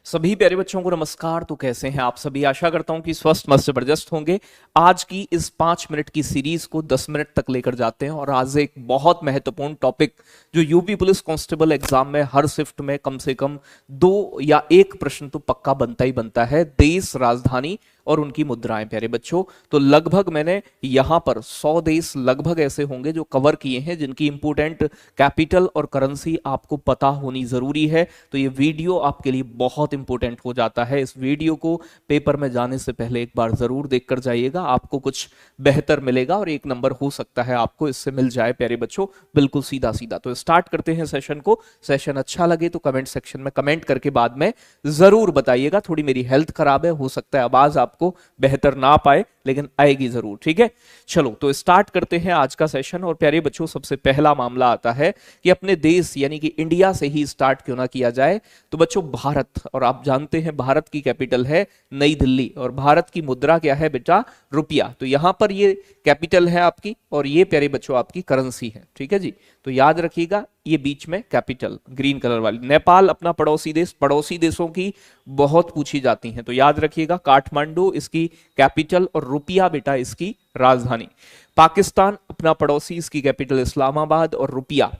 सभी प्यारे बच्चों को नमस्कार। तो कैसे हैं आप सभी? आशा करता हूं कि स्वस्थ मस्त जबरदस्त होंगे। आज की इस 5 मिनट की सीरीज को 10 मिनट तक लेकर जाते हैं और आज एक बहुत महत्वपूर्ण टॉपिक जो यूपी पुलिस कांस्टेबल एग्जाम में हर शिफ्ट में कम से कम 2 या 1 प्रश्न तो पक्का बनता ही बनता है, देश राजधानी और उनकी मुद्राएं। प्यारे बच्चों, तो लगभग मैंने यहां पर 100 देश लगभग ऐसे होंगे जो कवर किए हैं जिनकी इंपोर्टेंट कैपिटल और करेंसी आपको पता होनी जरूरी है। तो ये वीडियो आपके लिए बहुत इंपॉर्टेंट हो जाता है। इस वीडियो को पेपर में जाने से पहले एक बार जरूर देखकर जाइएगा, आपको कुछ बेहतर मिलेगा और 1 नंबर हो सकता है आपको इससे मिल जाए। प्यारे बच्चों, बिल्कुल सीधा सीधा तो स्टार्ट करते हैं सेशन को। सेशन अच्छा लगे तो कमेंट सेक्शन में कमेंट करके बाद में जरूर बताइएगा। थोड़ी मेरी हेल्थ खराब है, हो सकता है आवाज आपको बेहतर ना पाए, लेकिन आएगी जरूर। ठीक है, चलो तो स्टार्ट करते हैं आज का सेशन। और प्यारे बच्चों, सबसे पहला मामला आता है कि अपने देश यानी कि इंडिया से ही स्टार्ट क्यों ना किया जाए। तो बच्चों, भारत, और आप जानते हैं भारत की कैपिटल है नई दिल्ली और भारत की मुद्रा क्या है बेटा? रुपया। तो यहां पर ये कैपिटल है आपकी और ये प्यारे बच्चों आपकी करेंसी है। ठीक है जी, तो याद रखिएगा ये बीच में कैपिटल ग्रीन कलर वाली। नेपाल अपना पड़ोसी देश, पड़ोसी देशों की बहुत पूछी जाती हैं, तो याद रखिएगा काठमांडू इसकी कैपिटल और रुपया बेटा इसकी राजधानी। पाकिस्तान अपना पड़ोसी, इसकी कैपिटल इस्लामाबाद और रुपया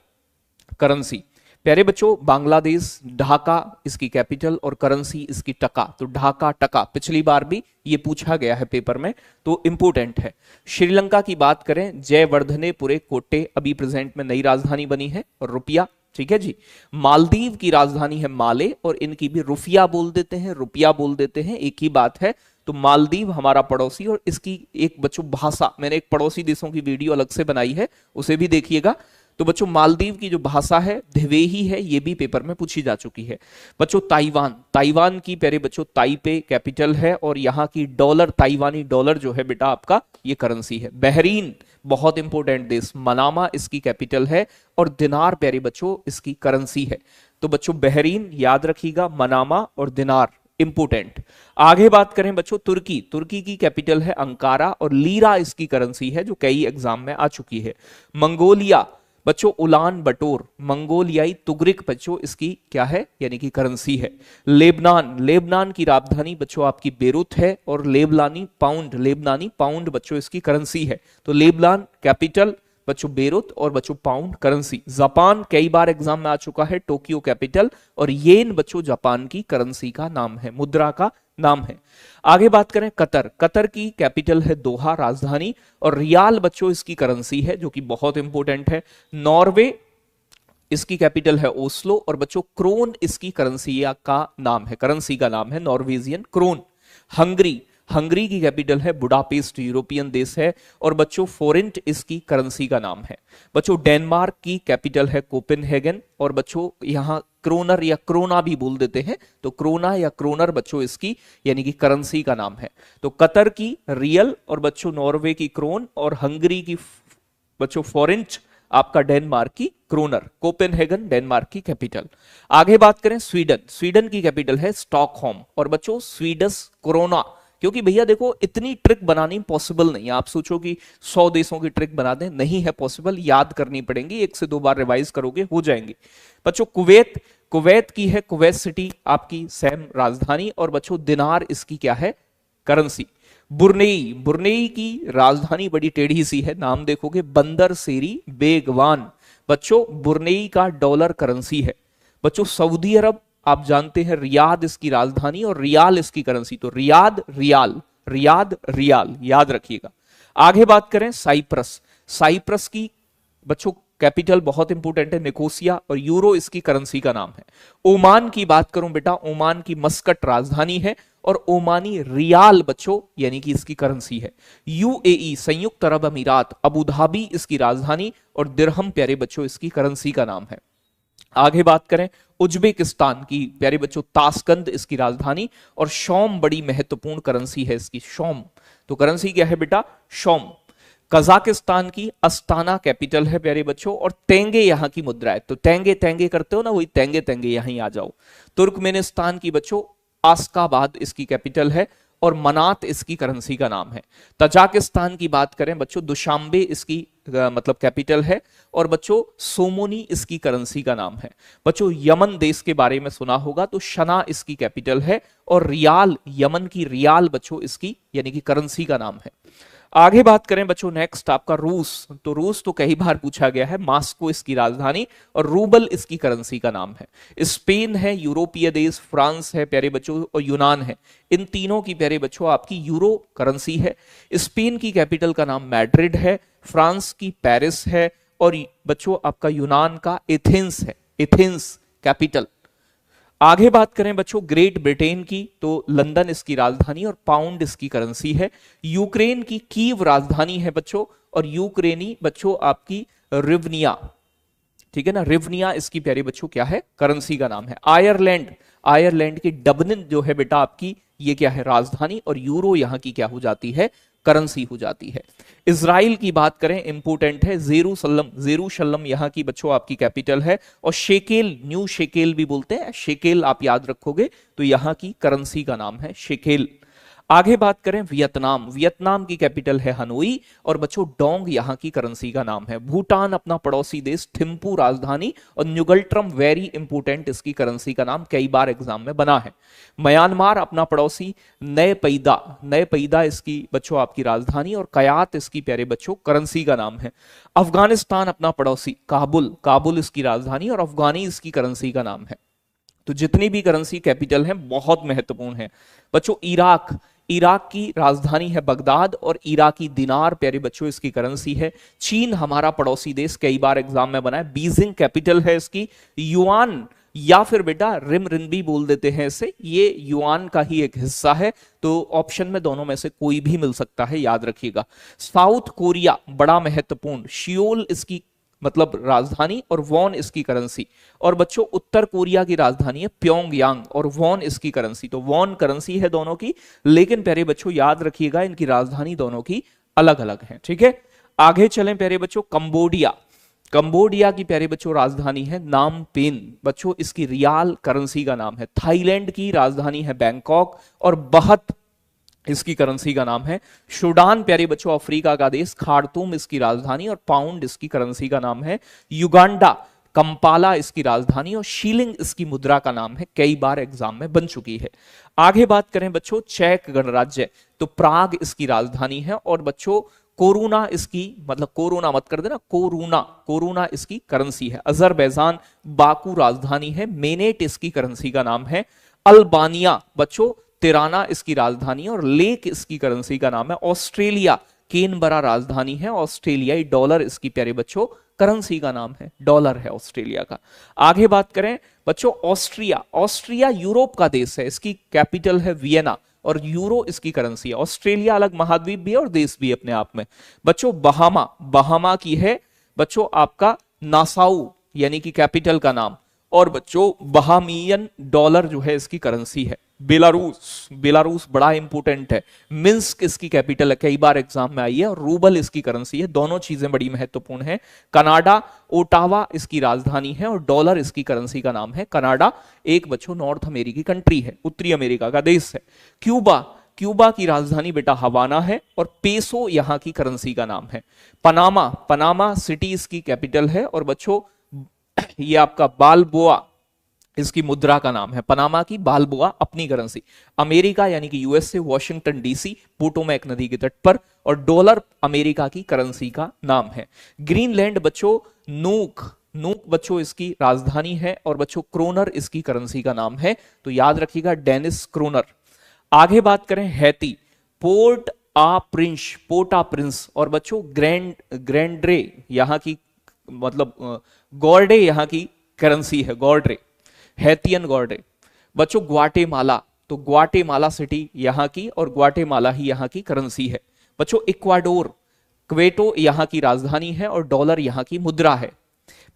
करेंसी। प्यारे बच्चों, बांग्लादेश ढाका इसकी कैपिटल और करेंसी इसकी टका। तो ढाका टका पिछली बार भी ये पूछा गया है पेपर में, तो इंपोर्टेंट है। श्रीलंका की बात करें, जयवर्धनेपुरे कोट्टे अभी प्रेजेंट में नई राजधानी बनी है और रुपया। ठीक है जी। मालदीव की राजधानी है माले और इनकी भी रुपया बोल देते हैं, रुपया बोल देते हैं, एक ही बात है। तो मालदीव हमारा पड़ोसी और इसकी एक बच्चों भाषा, मैंने एक पड़ोसी देशों की वीडियो अलग से बनाई है, उसे भी देखिएगा। तो बच्चों, मालदीव की जो भाषा है धिवेही है, ये भी पेपर में पूछी जा चुकी है। बच्चों, ताइवान, ताइवान की प्यारे बच्चों ताइपे कैपिटल है और यहाँ की डॉलर, ताइवानी डॉलर जो है बेटा आपका ये करेंसी है। बहरीन बहुत इंपॉर्टेंट देश, मनामा इसकी कैपिटल है और दिनार प्यारे बच्चों इसकी करेंसी है। तो बच्चों, बहरीन याद रखिएगा, मनामा और दिनार इंपोर्टेंट। आगे बात करें बच्चों, तुर्की, तुर्की की कैपिटल है अंकारा और लीरा इसकी करेंसी है जो कई एग्जाम में आ चुकी है। मंगोलिया बच्चों उलान बटोर, मंगोलियाई तुगरिक बच्चों इसकी क्या है यानी कि करेंसी है। लेबनान, लेबनान की राजधानी बच्चों आपकी बेरूत है और लेबनानी पाउंड, लेबनानी पाउंड बच्चों इसकी करेंसी है। तो लेबनान कैपिटल बच्चों बेरूत और बच्चों पाउंड करेंसी। जापान कई बार एग्जाम में आ चुका है, टोक्यो कैपिटल और येन बच्चों जापान की करेंसी का नाम है, मुद्रा का नाम है। आगे बात करें कतर, कतर की कैपिटल है दोहा राजधानी और रियाल बच्चों इसकी करेंसी है जो कि बहुत इंपॉर्टेंट है। नॉर्वे इसकी कैपिटल है ओस्लो और बच्चों क्रोन इसकी करेंसी का नाम है, करेंसी का नाम है नॉर्वेजियन क्रोन। हंगरी, हंगरी की कैपिटल है बुडापेस्ट, यूरोपियन देश है और बच्चों फोरेंट इसकी करेंसी का नाम है। बच्चों, डेनमार्क की कैपिटल है कोपेनहेगन और बच्चों यहां क्रोनर या क्रोना भी बोल देते हैं, तो क्रोना या क्रोनर बच्चों इसकी यानी कि करेंसी का नाम है। तो कतर की रियल और बच्चों नॉर्वे की क्रोन और हंगरी की बच्चों फोरेंट, आपका डेनमार्क की क्रोनर। कोपेनहेगन डेनमार्क की कैपिटल। आगे बात करें स्वीडन, स्वीडन की कैपिटल है स्टॉकहोम और बच्चों स्वीडिश कोरोना, क्योंकि भैया देखो इतनी ट्रिक बनानी पॉसिबल नहीं है। आप सोचो कि 100 देशों की ट्रिक बना दें, नहीं है पॉसिबल, याद करनी पड़ेंगी, 1 से 2 बार रिवाइज करोगे हो जाएंगी। बच्चों कुवैत, कुवैत की है कुवैत सिटी आपकी सैम राजधानी और बच्चों दिनार इसकी क्या है करेंसी। बुरनेई, बुरनेई की राजधानी बड़ी टेढ़ी सी है, नाम देखोगे बंदर सेरी बेगवान। बच्चों बुरनेई का डॉलर करेंसी है। बच्चों सऊदी अरब आप जानते हैं रियाद इसकी राजधानी और रियाल इसकी करेंसी। तो रियाद रियाल, रियाद रियाल याद रखिएगा। आगे बात करें साइप्रस, साइप्रस की बच्चों कैपिटल बहुत इंपॉर्टेंट है निकोसिया और यूरो इसकी करेंसी का नाम है। ओमान की बात करूं बेटा, ओमान की मस्कट राजधानी है और ओमानी रियाल बच्चों यानी कि इसकी करेंसी है। यूएई संयुक्त अरब अमीरात, अबू धाबी इसकी राजधानी और दिरहम प्यारे बच्चों इसकी करेंसी का नाम है। आगे बात करें उज्बेकिस्तान की, प्यारे बच्चों ताशकंद इसकी राजधानी और शोम बड़ी महत्वपूर्ण करेंसी है इसकी, शोम। तो करेंसी क्या है बेटा? शोम। कजाकिस्तान की अस्ताना कैपिटल है प्यारे बच्चों और तेंगे यहां की मुद्रा है। तो तेंगे तेंगे करते हो ना, वही तेंगे तेंगे यहीं आ जाओ। तुर्कमेनिस्तान की बच्चों आस्काबाद इसकी कैपिटल है और मनात इसकी करेंसी का नाम है। तजाकिस्तान की बात करें बच्चों, दुशांबे इसकी मतलब कैपिटल है, और बच्चों सोमोनी इसकी करेंसी का नाम है। बच्चों यमन देश के बारे में सुना होगा, तो शना इसकी कैपिटल है, और रियाल, यमन की रियाल बच्चों इसकी यानी कि करेंसी का नाम है। आगे बात करें बच्चों, नेक्स्ट आपका रूस, तो रूस तो कई बार पूछा गया है, मास्को इसकी राजधानी, और रूबल इसकी करेंसी का नाम है। स्पेन है, यूरोपीय देश, फ्रांस है प्यारे बच्चों, और यूनान है। इन तीनों की प्यारे बच्चों आपकी यूरो करेंसी है। स्पेन की कैपिटल का नाम मैड्रिड है, फ्रांस की पेरिस है, और बच्चों आपका यूनान का एथेंस है, एथेंस कैपिटल। आगे बात करें बच्चों ग्रेट ब्रिटेन की, तो लंदन इसकी राजधानी और पाउंड इसकी करेंसी है। यूक्रेन की कीव राजधानी है बच्चों, और यूक्रेनी बच्चों आपकी रिवनिया, ठीक है ना, रिवनिया इसकी प्यारे बच्चों क्या है, करेंसी का नाम है। आयरलैंड, आयरलैंड की डबलिन जो है बेटा आपकी ये क्या है, राजधानी, और यूरो यहां की क्या हो जाती है, करेंसी हो जाती है। इजराइल की बात करें, इंपोर्टेंट है, जेरूसलम, जेरूशलम यहां की बच्चों आपकी कैपिटल है, और शेकेल, न्यू शेकेल भी बोलते हैं, शेकेल आप याद रखोगे तो यहां की करेंसी का नाम है शेकेल। आगे बात करें वियतनाम, वियतनाम की कैपिटल है हनोई, और बच्चों डोंग यहां की करेंसी का नाम है। भूटान अपना पड़ोसी देश, थिम्पू राजधानी, और न्यूगल्ट्रम वेरी इंपोर्टेंट इसकी करेंसी का नाम, कई बार एग्जाम में बना है। म्यांमार अपना पड़ोसी, नए पैदा, नए पैदा इसकी बच्चों आपकी राजधानी, और कयात इसकी प्यारे बच्चों करेंसी का नाम है। अफगानिस्तान अपना पड़ोसी, काबुल, काबुल इसकी राजधानी, और अफगानी इसकी करेंसी का नाम है। तो जितनी भी करेंसी कैपिटल हैं बहुत महत्वपूर्ण है बच्चों। इराक, इराक की राजधानी है बगदाद, और इराकी दिनार प्यारे बच्चों इसकी करेंसी है। चीन हमारा पड़ोसी देश, कई बार एग्जाम में बना है, बीजिंग कैपिटल है इसकी। युआन या फिर बेटा रिम रिनबी बोल देते हैं इसे, ये युआन का ही एक हिस्सा है, तो ऑप्शन में दोनों में से कोई भी मिल सकता है, याद रखिएगा। साउथ कोरिया बड़ा महत्वपूर्ण, शियोल इसकी मतलब राजधानी, और वॉन इसकी करेंसी। और बच्चों उत्तर कोरिया की राजधानी है प्योंगयांग, और वॉन इसकी करेंसी। तो वॉन करेंसी है दोनों की, लेकिन प्यारे बच्चों याद रखिएगा इनकी राजधानी दोनों की अलग अलग है, ठीक है। आगे चलें प्यारे बच्चों, कंबोडिया, कंबोडिया की प्यारे बच्चों राजधानी है नामपेन, बच्चों इसकी रियाल करेंसी का नाम है। थाईलैंड की राजधानी है बैंकॉक, और बहत इसकी करेंसी का नाम है। सूडान प्यारे बच्चों अफ्रीका का देश, खार्तूम इसकी राजधानी, और पाउंड इसकी करेंसी का नाम है। युगांडा, कंपाला इसकी राजधानी, और शीलिंग इसकी मुद्रा का नाम है, कई बार एग्जाम में बन चुकी है। आगे बात करें बच्चों चेक गणराज्य, तो प्राग इसकी राजधानी है, और बच्चों कोरूना इसकी मतलब कोरोना मत कर देना, कोरूना, कोरूना इसकी करेंसी है। अजरबैजान, बाकू राजधानी है, मेनेट इसकी करेंसी का नाम है। अल्बानिया बच्चों तिराना इसकी राजधानी, और लेक इसकी करेंसी का नाम है। ऑस्ट्रेलिया, केनबरा राजधानी है, ऑस्ट्रेलियाई डॉलर इसकी प्यारे बच्चों करेंसी का नाम है, डॉलर है ऑस्ट्रेलिया का। आगे बात करें बच्चों ऑस्ट्रिया, ऑस्ट्रिया यूरोप का देश है, इसकी कैपिटल है वियना, और यूरो इसकी करेंसी है। ऑस्ट्रेलिया अलग महाद्वीप भी है और देश भी अपने आप में। बच्चों बहामा, बहामा की है बच्चों आपका नासाउ यानी कि कैपिटल का नाम, और बच्चों बहामियन डॉलर जो है इसकी करेंसी है। बेलारूस, बेलारूस बड़ा इंपोर्टेंट है, मिन्स्क इसकी कैपिटल है, कई बार एग्जाम में आई है, और रूबल इसकी करेंसी है, दोनों चीजें बड़ी महत्वपूर्ण है। कनाडा, ओटावा इसकी राजधानी है, और डॉलर इसकी करेंसी का नाम है। कनाडा एक बच्चों नॉर्थ अमेरिकी कंट्री है, उत्तरी अमेरिका का देश है। क्यूबा, क्यूबा की राजधानी बेटा हवाना है, और पेसो यहां की करेंसी का नाम है। पनामा, पनामा सिटी इसकी कैपिटल है, और बच्चों ये आपका बालबोआ इसकी मुद्रा का नाम है। पनामा की बालबोआ अपनी करेंसी। अमेरिका यानी कि यूएसए, वॉशिंगटन डीसी, पोटोमैक नदी के तट पर, और डॉलर अमेरिका की करेंसी का नाम है। ग्रीनलैंड बच्चों नूक, नूक बच्चों इसकी राजधानी है, और बच्चों क्रोनर इसकी करेंसी का नाम है, तो याद रखिएगा डेनिस क्रोनर। आगे बात करें हैती, पोर्ट आ प्रिंस, पोर्ट आ प्रिंस, और बच्चों ग्रैंड्रे यहां की मतलब गॉर्डे यहां की करेंसी है, गॉर्डरे, हैतियन गॉर्डे। बच्चों ग्वाटेमाला, तो ग्वाटेमाला सिटी यहां की, और ग्वाटेमाला ही यहां की करेंसी है। बच्चों इक्वाडोर, क्वेटो यहां की राजधानी है, और डॉलर यहां की मुद्रा है।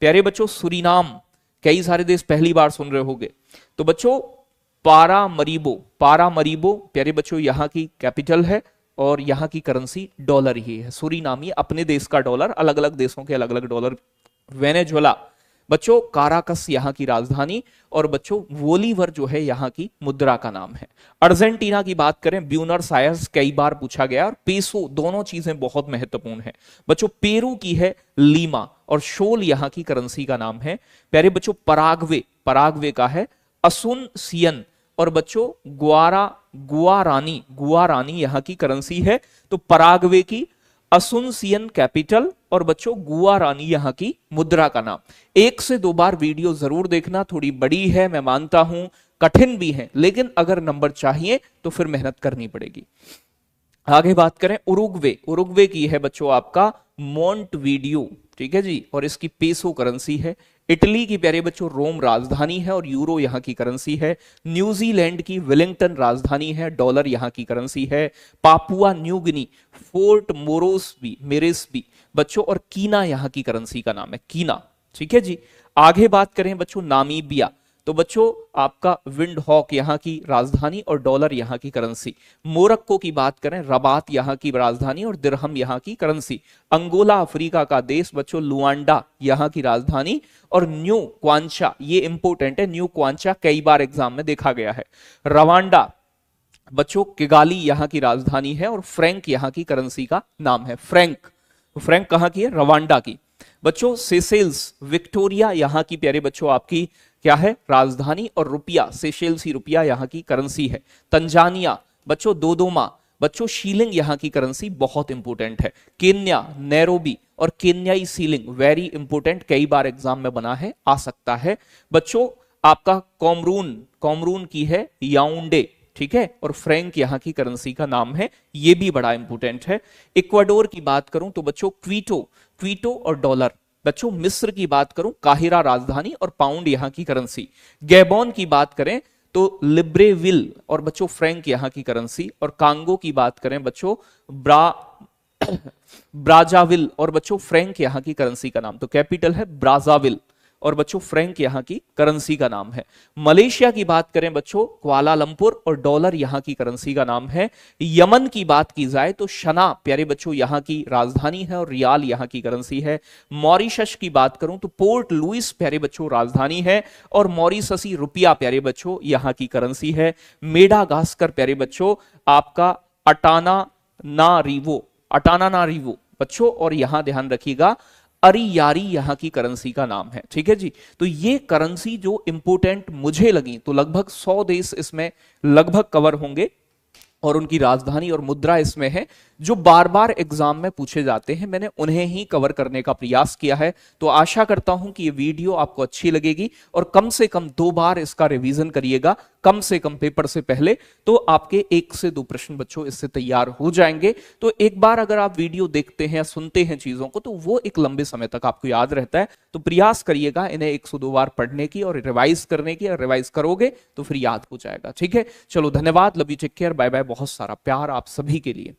प्यारे बच्चों सुरीनाम, कई सारे देश पहली बार सुन रहे होंगे, तो बच्चों पारामरीबो, पारामरीबो प्यारे बच्चों यहां की कैपिटल है, और यहां की करेंसी डॉलर ही है। सुरीनामी अपने देश का डॉलर, अलग अलग देशों के अलग अलग डॉलर। वेनेजुएला, बच्चों काराकस यहाँ की राजधानी, और बच्चों वोलीवर जो है यहाँ की मुद्रा का नाम है। अर्जेंटीना की बात करें, ब्यूनस आयर्स कई बार पूछा गया, और पेसो, दोनों चीजें बहुत महत्वपूर्ण है बच्चों। पेरू की है लीमा, और शोल यहाँ की करेंसी का नाम है। प्यारे बच्चों पराग्वे, पराग्वे का है असुनसियन, और बच्चों गुआरानी, गुआरानी यहाँ की करेंसी है। तो पराग्वे की असुनसियन कैपिटल, और बच्चों गुआरानी यहाँ की मुद्रा का नाम। एक से दो बार वीडियो जरूर देखना, थोड़ी बड़ी है मैं मानता हूं, कठिन भी है, लेकिन अगर नंबर चाहिए तो फिर मेहनत करनी पड़ेगी। आगे बात करें उरुग्वे, उरुग्वे की है बच्चों आपका मोंटवीडियो, ठीक है जी, और इसकी पेसो करेंसी है। इटली की प्यारे बच्चों रोम राजधानी है, और यूरो यहाँ की करेंसी है। न्यूजीलैंड की वेलिंगटन राजधानी है, डॉलर यहाँ की करेंसी है। पापुआ न्यू गिनी फोर्ट मोरोसबी, मेरेसबी बच्चों, और कीना यहाँ की करेंसी का नाम है, कीना, ठीक है जी। आगे बात करें बच्चों नामीबिया, तो बच्चों आपका विंड हॉक यहाँ की राजधानी, और डॉलर यहाँ की करेंसी। मोरक्को की बात करें, रबात यहाँ की राजधानी, और दिरहम यहाँ की करेंसी। अंगोला अफ्रीका का देश बच्चों, लुआंडा यहाँ की राजधानी, और न्यू क्वांचा, ये इंपोर्टेंट है, न्यू क्वांचा कई बार एग्जाम में देखा गया है। रवांडा बच्चों किगाली यहाँ की राजधानी है, और फ्रैंक यहाँ की करेंसी का नाम है, फ्रैंक। फ्रैंक कहाँ की है? रवांडा की। बच्चों सेशेल्स, विक्टोरिया यहाँ की प्यारे बच्चों आपकी क्या है? राजधानी, और रुपया, सेशेल्स ही रुपया यहाँ की करेंसी है। तंजानिया बच्चों दोदोमा, बच्चों शीलिंग यहाँ की करेंसी बहुत इंपोर्टेंट है। केन्या नैरोबी, और केन्याई सीलिंग वेरी इंपोर्टेंट, कई बार एग्जाम में बना है, आ सकता है। बच्चों आपका कोमरून, कोमरून की है याउंडे, ठीक है, और फ्रैंक यहाँ की करेंसी का नाम है, ये भी बड़ा इंपोर्टेंट है। इक्वाडोर की बात करूं तो बच्चों क्वीटो, क्वीटो और डॉलर। बच्चों मिस्र की बात करूं, काहिरा राजधानी, और पाउंड यहाँ की करेंसी। गैबोन की बात करें तो लिब्रेविल, और बच्चों फ्रैंक यहाँ की करेंसी। और कांगो की बात करें बच्चों ब्राजाविल, और बच्चों फ्रैंक यहाँ की करेंसी का नाम। तो कैपिटल है ब्राजाविल, और बच्चों फ्रैंक यहाँ की करेंसी का नाम है। मलेशिया की बात करें बच्चों कुआलालंपुर, और डॉलर यहाँ की करेंसी का नाम है। यमन की बात की जाए तो शना प्यारे बच्चों यहाँ की राजधानी है, और रियाल यहाँ की करेंसी है। मॉरिशस की बात करूं तो पोर्ट लुइस प्यारे बच्चों राजधानी है, और मॉरिशसी रुपया प्यारे बच्चों यहाँ की करेंसी है। मेडागास्कर प्यारे बच्चों आपका अटाना ना रिवो, अटाना ना रिवो बच्चों, और यहां ध्यान रखिएगा अरियारी यहाँ की करेंसी का नाम है, ठीक है जी। तो ये करेंसी जो इंपोर्टेंट मुझे लगी, तो लगभग 100 देश इसमें लगभग कवर होंगे, और उनकी राजधानी और मुद्रा इसमें है, जो बार बार एग्जाम में पूछे जाते हैं। मैंने उन्हें ही कवर करने का प्रयास किया है। तो आशा करता हूं कि ये वीडियो आपको अच्छी लगेगी, और कम से कम 2 बार इसका रिवीजन करिएगा, कम से कम पेपर से पहले, तो आपके 1 से 2 प्रश्न बच्चों इससे तैयार हो जाएंगे। तो एक बार अगर आप वीडियो देखते हैं या सुनते हैं चीजों को, तो वो एक लंबे समय तक आपको याद रहता है। तो प्रयास करिएगा इन्हें 1 से 2 बार पढ़ने की और रिवाइज करने की। और रिवाइज करोगे तो फिर याद हो जाएगा, ठीक है। चलो धन्यवाद, love you, take care, bye bye, बहुत सारा प्यार आप सभी के लिए।